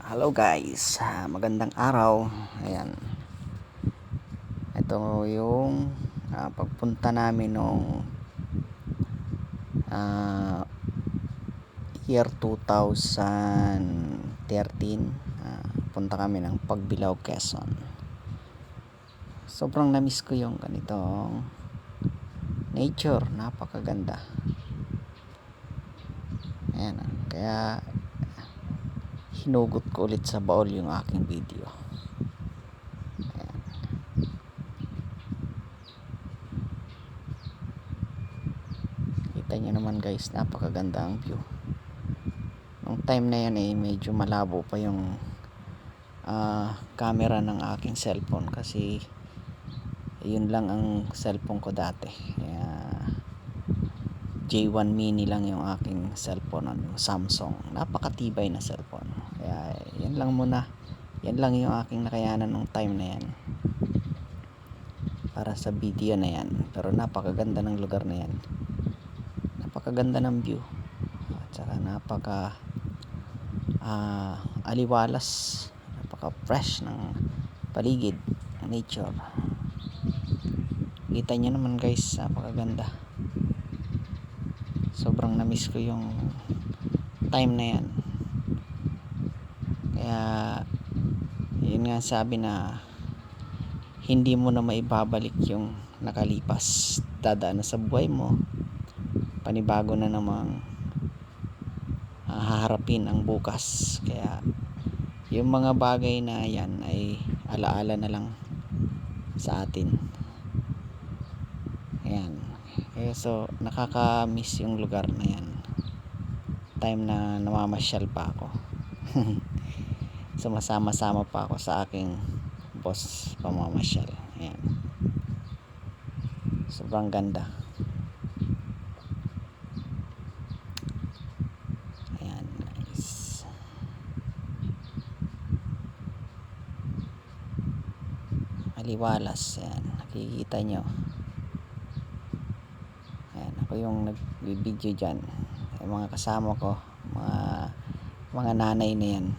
Hello guys, magandang araw. Ayan. Ito yung pagpunta namin nung ah, year 2013. Punta kami ng Pagbilao, Quezon. Sobrang namiss ko yung ganitong nature, napakaganda. Ayan, kaya hinugot ko ulit sa baul yung aking video. Ayan. Kita nyo naman guys, napakaganda ang view. Nung time na yan medyo malabo pa yung camera ng aking cellphone kasi yun lang ang cellphone ko dati. J1 mini lang yung aking cellphone, yung Samsung, napakatibay na cellphone. Kaya yan lang muna, yan lang yung aking nakayanan nung time na yan para sa video na yan. Pero napakaganda ng lugar na yan, napakaganda ng view at saka napaka aliwalas, napaka fresh ng paligid, nature. Kita nyo naman guys, napakaganda. Sobrang namiss ko yung time na yan. Kaya yun nga sabi na hindi mo na maibabalik yung nakalipas. Dadaan na sa buhay mo, panibago na namang haharapin ang bukas. Kaya yung mga bagay na yan ay alaala na lang sa atin. Ayan. So nakaka-miss yung lugar na yan, time na namamasyal pa ako. Sumasama-sama pa ako sa aking boss pamamasyal. Ayan. Sobrang ganda. Ayan, nice. Maliwalas. Ayan, nakikita nyo. Ayan, ako yung nagbibideo dyan. Yung mga kasama ko, mga nanay na yan.